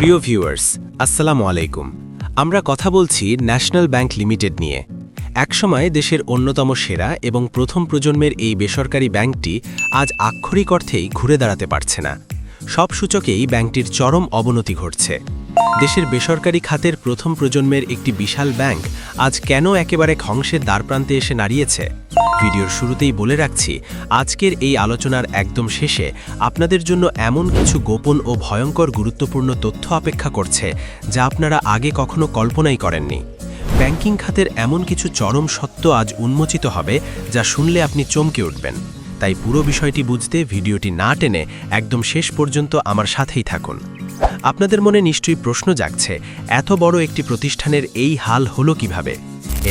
প্রিয় ভিউয়ার্স, আসসালামু আলাইকুম। আমরা কথা বলছি ন্যাশনাল ব্যাংক লিমিটেড নিয়ে। একসময় দেশের অন্যতম সেরা এবং প্রথম প্রজন্মের এই বেসরকারি ব্যাংকটি আজ আক্ষরিক অর্থেই ঘুরে দাঁড়াতে পারছে না। সব সূচকেই ব্যাংকটির চরম অবনতি ঘটছে। দেশের বেসরকারি খাতের প্রথম প্রজন্মের একটি বিশাল ব্যাংক আজ কেন একেবারে ধ্বংসের দ্বারপ্রান্তে এসে দাঁড়িয়েছে? ভিডিওর শুরুতেই বলে রাখছি, আজকের এই আলোচনার একদম শেষে আপনাদের জন্য এমন কিছু গোপন ও ভয়ঙ্কর গুরুত্বপূর্ণ তথ্য অপেক্ষা করছে যা আপনারা আগে কখনো কল্পনাই করেননি। ব্যাংকিং খাতের এমন কিছু চরম সত্য আজ উন্মোচিত হবে যা শুনলে আপনি চমকে উঠবেন। তাই পুরো বিষয়টি বুঝতে ভিডিওটি না টেনে একদম শেষ পর্যন্ত আমার সাথেই থাকুন। আপনাদের মনে নিশ্চয়ই প্রশ্ন জাগছে, এত বড় একটি প্রতিষ্ঠানের এই হাল হলো কিভাবে?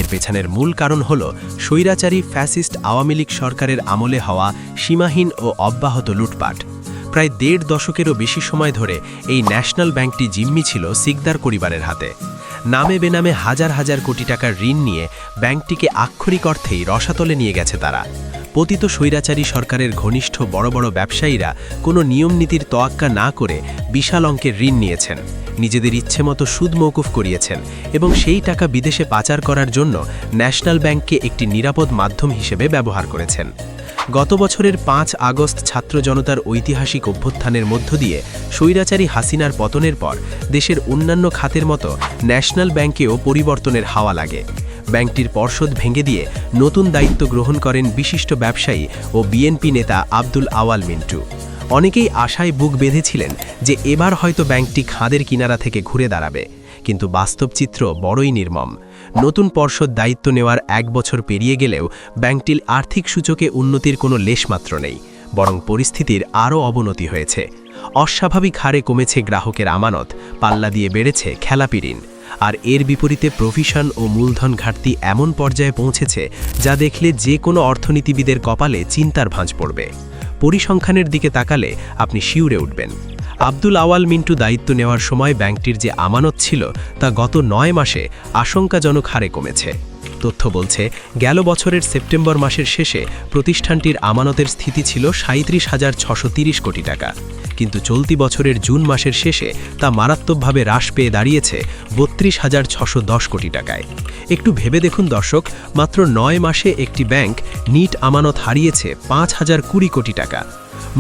এর পেছনের মূল কারণ হল স্বৈরাচারী ফ্যাসিস্ট আওয়ামী লীগ সরকারের আমলে হওয়া সীমাহীন ও অব্যাহত লুটপাট। প্রায় ১.৫ দশকেরও বেশি সময় ধরে এই ন্যাশনাল ব্যাংকটি জিম্মি ছিল সিকদার পরিবারের হাতে। নামে বেনামে হাজার হাজার কোটি টাকার ঋণ নিয়ে ব্যাংকটিকে আক্ষরিক অর্থেই রসাতলে নিয়ে গেছে তারা। পতিত স্বৈরাচারী সরকারের ঘনিষ্ঠ বড় বড় ব্যবসায়ীরা কোনো নিয়মনীতির তোয়াক্কা না করে বিশাল অঙ্কের ঋণ নিয়েছেন, নিজেদের ইচ্ছেমতো সুদ মওকুফ করিয়েছেন এবং সেই টাকা বিদেশে পাচার করার জন্য ন্যাশনাল ব্যাংককে একটি নিরাপদ মাধ্যম হিসেবে ব্যবহার করেছেন। গত বছরের ৫ আগস্ট ছাত্র জনতার ঐতিহাসিক অভ্যুত্থানের মধ্য দিয়ে স্বৈরাচারী হাসিনার পতনের পর দেশের অন্যান্য খাতের মতো ন্যাশনাল ব্যাংকেও পরিবর্তনের হাওয়া লাগে। ব্যাংকটির পর্ষদ ভেঙে দিয়ে নতুন দায়িত্ব গ্রহণ করেন বিশিষ্ট ব্যবসায়ী ও বিএনপি নেতা আব্দুল আওয়াল মিন্টু। অনেকেই আশায় বুক বেঁধেছিলেন যে এবার হয়তো ব্যাংকটি খাদের কিনারা থেকে ঘুরে দাঁড়াবে, কিন্তু বাস্তব চিত্র বড়ই নির্মম। নতুন পর্ষদ দায়িত্ব নেওয়ার ১ বছর পেরিয়ে গেলেও ব্যাংকটির আর্থিক সূচকে উন্নতির কোনো লেশমাত্র নেই, বরং পরিস্থিতির আরও অবনতি হয়েছে। অস্বাভাবিক হারে কমেছে গ্রাহকের আমানত, পাল্লা দিয়ে বেড়েছে খেলাপি ঋণ। আর এর বিপরীতে প্রভিশন ও মূলধন ঘাটতি এমন পর্যায়ে পৌঁছেছে যা দেখলে যে কোনো অর্থনীতিবিদের কপালে চিন্তার ভাঁজ পড়বে। পরিসংখ্যানের দিকে তাকালে আপনি শিউরে উঠবেন। আব্দুল আওয়াল মিন্টু দায়িত্ব নেওয়ার সময় ব্যাংকটির যে আমানত ছিল তা গত ৯ মাসে আশঙ্কাজনক হারে কমেছে। তথ্য বলছে, গেল বছরের সেপ্টেম্বর মাসের শেষে প্রতিষ্ঠানটির আমানতের স্থিতি ছিল ৩৭,৬৩০ কোটি টাকা, কিন্তু চলতি বছরের জুন মাসের শেষে তা মারাত্মকভাবে হ্রাস পেয়ে দাঁড়িয়েছে ৩২,৬১০ কোটি টাকায়। একটু ভেবে দেখুন দর্শক, মাত্র ৯ মাসে একটি ব্যাংক নিট আমানত হারিয়েছে ৫,০২০ কোটি টাকা।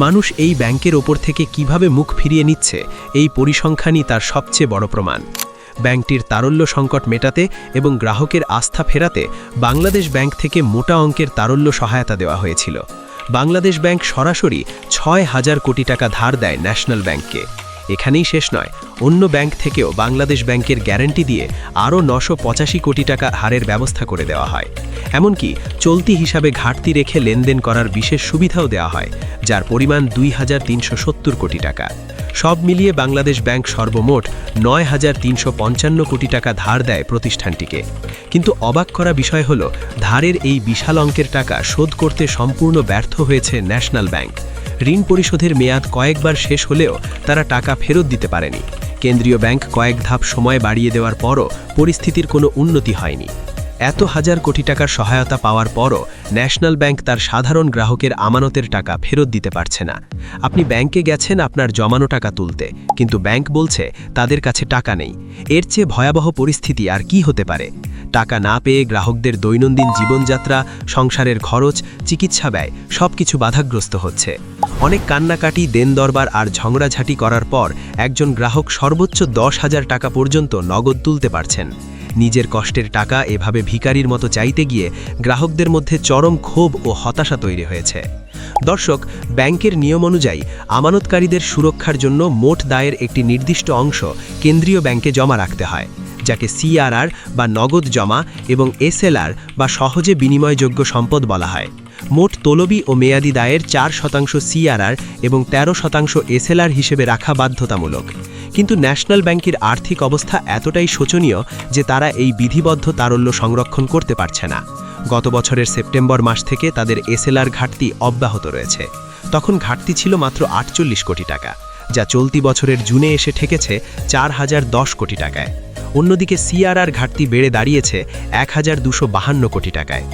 মানুষ এই ব্যাংকের ওপর থেকে কিভাবে মুখ ফিরিয়ে নিচ্ছে, এই পরিসংখ্যানই তার সবচেয়ে বড় প্রমাণ। ব্যাংকটির তারল্য সংকট মেটাতে এবং গ্রাহকের আস্থা ফেরাতে বাংলাদেশ ব্যাংক থেকে মোটা অঙ্কের তারল্য সহায়তা দেওয়া হয়েছিল। বাংলাদেশ ব্যাংক সরাসরি ৬,০০০ কোটি টাকা ধার দেয় ন্যাশনাল ব্যাংককে। এখানেই শেষ নয়, অন্য ব্যাংক থেকেও বাংলাদেশ ব্যাংকের গ্যারান্টি দিয়ে আরও ৯৮৫ কোটি টাকা হারের ব্যবস্থা করে দেওয়া হয়। এমনকি চলতি হিসাবে ঘাটতি রেখে লেনদেন করার বিশেষ সুবিধাও দেওয়া হয়, যার পরিমাণ ২,৩৭০ কোটি টাকা। সব মিলিয়ে বাংলাদেশ ব্যাংক সর্বমোট ৯,৩৫৫ কোটি টাকা ধার দেয় প্রতিষ্ঠানটিকে। কিন্তু অবাক করা বিষয় হল, ধারের এই বিশাল অঙ্কের টাকা শোধ করতে সম্পূর্ণ ব্যর্থ হয়েছে ন্যাশনাল ব্যাংক। ঋণ পরিশোধের মেয়াদ কয়েকবার শেষ হলেও তারা টাকা ফেরত দিতে পারেনি। কেন্দ্রীয় ব্যাংক কয়েক ধাপ সময় বাড়িয়ে দেওয়ার পরও পরিস্থিতির কোনো উন্নতি হয়নি। এত হাজার কোটি টাকার সহায়তা পাওয়ার পরও ন্যাশনাল ব্যাংক তার সাধারণ গ্রাহকের আমানতের টাকা ফেরত দিতে পারছে না। আপনি ব্যাংকে গেছেন আপনার জমানো টাকা তুলতে, কিন্তু ব্যাংক বলছে তাদের কাছে টাকা নেই। এর চেয়ে ভয়াবহ পরিস্থিতি আর কি হতে পারে? টাকা না পেয়ে গ্রাহকদের দৈনন্দিন জীবনযাত্রা, সংসারের খরচ, চিকিৎসা ব্যয় সবকিছু বাধাগ্রস্ত হচ্ছে। অনেক কান্নাকাটি, দেন দরবার আর ঝগড়াঝাটি করার পর একজন গ্রাহক সর্বোচ্চ ১০,০০০ টাকা পর্যন্ত নগদ তুলতে পারছেন। নিজের কষ্টের টাকা এভাবে ভিখারির মতো চাইতে গিয়ে গ্রাহকদের মধ্যে চরম ক্ষোভ ও হতাশা তৈরি হয়েছে। দর্শক, ব্যাংকের নিয়ম অনুযায়ী আমানতকারীদের সুরক্ষার জন্য মোট দায়ের একটি নির্দিষ্ট অংশ কেন্দ্রীয় ব্যাংকে জমা রাখতে হয়, যাকে সিআরআর বা নগদ জমা এবং এসএলআর বা সহজে বিনিময়যোগ্য সম্পদ বলা হয়। মোট তলবি ও মেয়াদি দায়ের ৪% সিআরআর এবং ১৩% এসএলআর হিসেবে রাখা বাধ্যতামূলক। কিন্তু ন্যাশনাল ব্যাংকের আর্থিক অবস্থা এতটাই শোচনীয় যে তারা এই বিধিবদ্ধ তারল্য সংরক্ষণ করতে পারছে না। গত বছরের সেপ্টেম্বর মাস থেকে তাদের এসএলআর ঘাটতি অব্যাহত রয়েছে। তখন ঘাটতি ছিল মাত্র ৪৮ কোটি টাকা, যা চলতি বছরের জুনে এসে ঠেকেছে ৪,০১০ কোটি টাকায়। অন্যদিকে সিআরআর ঘাটতি বেড়ে দাঁড়িয়েছে ১,২৫২ কোটি টাকায়।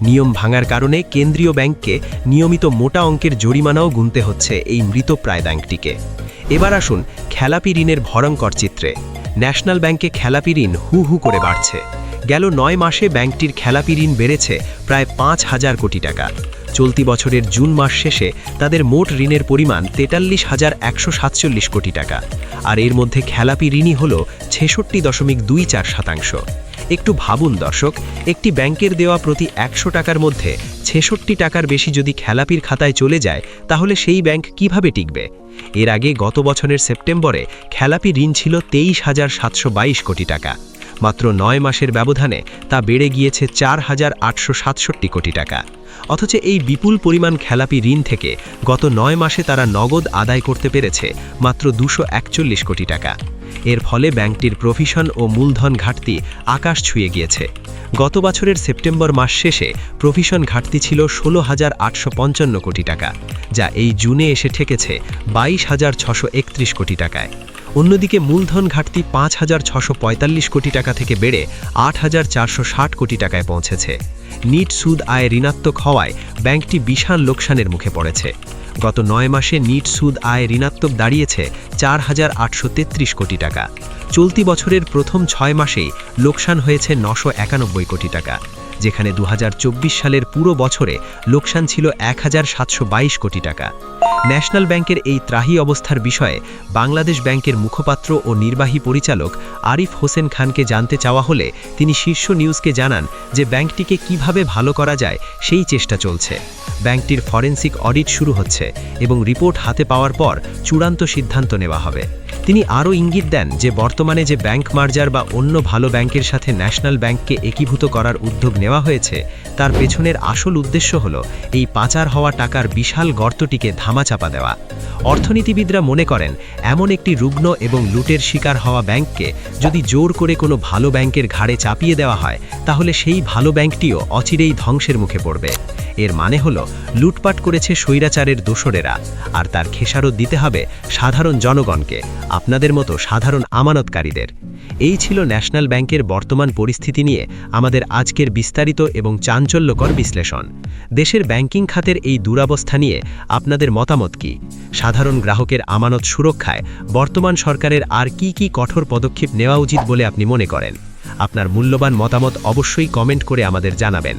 নিয়ম ভাঙার কারণে কেন্দ্রীয় ব্যাংককে নিয়মিত মোটা অঙ্কের জরিমানাও গুনতে হচ্ছে এই মৃতপ্রায় ব্যাংকটিকে। এবার আসুন খেলাপি ঋণের ভয়ঙ্কর চিত্রে। ন্যাশনাল ব্যাংকে খেলাপি ঋণ হু হু করে বাড়ছে। গেল 9 মাসে ব্যাংকটির খেলাপি ঋণ বেড়েছে প্রায় 5,000 কোটি টাকা। চলতি বছরের জুন মাস শেষে তাদের মোট ঋণের পরিমাণ 43,147 কোটি টাকা। আর এর মধ্যে খেলাপি ঋণই হল 66.24%। একটু ভাবুন দর্শক, একটি ব্যাংকের দেওয়া প্রতি 100 টাকার মধ্যে 66 টাকার বেশি যদি খেলাপির খাতায় চলে যায়, তাহলে সেই ব্যাংক কিভাবে টিকবে? এর আগে গত বছরের সেপ্টেম্বরে খেলাপি ঋণ ছিল 23,722 কোটি টাকা। মাত্র 9 মাসের ব্যবধানে তা বেড়ে গিয়েছে 4,867 কোটি টাকা। অথচ এই বিপুল পরিমাণ খেলাপি ঋণ থেকে গত 9 মাসে তারা নগদ আদায় করতে পেরেছে মাত্র 241 কোটি টাকা। এর ফলে ব্যাংকটির প্রভিশন ও মূলধন ঘাটতি আকাশ ছুঁয়ে গিয়েছে। গত বছরের সেপ্টেম্বর মাস শেষে প্রভিশন ঘাটতি ছিল 16,855 কোটি টাকা, যা এই জুনে এসে ঠেকেছে 22,631 কোটি টাকায়। অন্যদিকে মূলধন ঘাটতি 5,645 কোটি টাকা থেকে বেড়ে 8,460 কোটি টাকায় পৌঁছেছে। নিট সুদ আয় ঋণাত্মক হওয়ায় ব্যাংকটি বিশাল লোকসানের মুখে পড়েছে। গত 9 মাসে নিট সুদ আয় ঋণাত্মক দাঁড়িয়েছে 4,833 কোটি টাকা। চলতি বছরের প্রথম 6 মাসেই লোকসান হয়েছে 991 কোটি টাকা, যেখানে 2024 সালের পুরো বছরে লোকসান ছিল 1,722 কোটি টাকা। ন্যাশনাল ব্যাংকের এই ত্রাহি অবস্থার বিষয়ে বাংলাদেশ ব্যাংকের মুখপাত্র ও নির্বাহী পরিচালক আরিফ হোসেন খানকে জানতে চাওয়া হলে তিনি শীর্ষ নিউজকে জানান যে ব্যাংকটিকে কিভাবে ভালো করা যায় সেই চেষ্টা চলছে। ব্যাংকটির ফরেনসিক অডিট শুরু হচ্ছে এবং রিপোর্ট হাতে পাওয়ার পর চূড়ান্ত সিদ্ধান্ত নেওয়া হবে। তিনি আরও ইঙ্গিত দেন যে বর্তমানে যে ব্যাংক মার্জার বা অন্য ভালো ব্যাংকের সাথে ন্যাশনাল ব্যাংককে একীভূত করার উদ্যোগ নেওয়া হয়েছে, তার পেছনের আসল উদ্দেশ্য হল এই পাচার হওয়া টাকার বিশাল গর্তটিকে ধামাচাপা দেওয়া। অর্থনীতিবিদরা মনে করেন এমন একটি রুগ্ন এবং লুটের শিকার হওয়া ব্যাংককে যদি জোর করে কোনো ভালো ব্যাংকের ঘাড়ে চাপিয়ে দেওয়া হয়, তাহলে সেই ভালো ব্যাংকটিও অচিরেই ধ্বংসের মুখে পড়বে। এর মানে হলো লুটপাট করেছে স্বৈরাচারের দোসরেরা, আর তার খেসারত দিতে হবে সাধারণ জনগণকে, আপনাদের মতো সাধারণ আমানতকারীদের। এই ছিল ন্যাশনাল ব্যাংকের বর্তমান পরিস্থিতি নিয়ে আমাদের আজকের বিস্তারিত এবং চাঞ্চল্যকর বিশ্লেষণ। দেশের ব্যাংকিং খাতের এই দুরবস্থা নিয়ে আপনাদের মতামত কি? সাধারণ গ্রাহকের আমানত সুরক্ষায় বর্তমান সরকারের আর কি কঠোর পদক্ষেপ নেওয়া উচিত বলে আপনি মনে করেন? আপনার মূল্যবান মতামত অবশ্যই কমেন্ট করে আমাদের জানাবেন।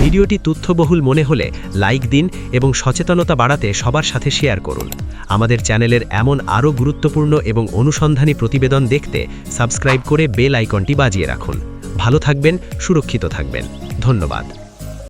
ভিডিওটি তথ্যবহুল মনে হলে লাইক দিন এবং সচেতনতা বাড়াতে সবার সাথে শেয়ার করুন। আমাদের চ্যানেলের এমন আরও গুরুত্বপূর্ণ এবং অনুসন্ধানী প্রতিবেদন দেখতে সাবস্ক্রাইব করে বেল আইকনটি বাজিয়ে রাখুন। ভালো থাকবেন, সুরক্ষিত থাকবেন। ধন্যবাদ।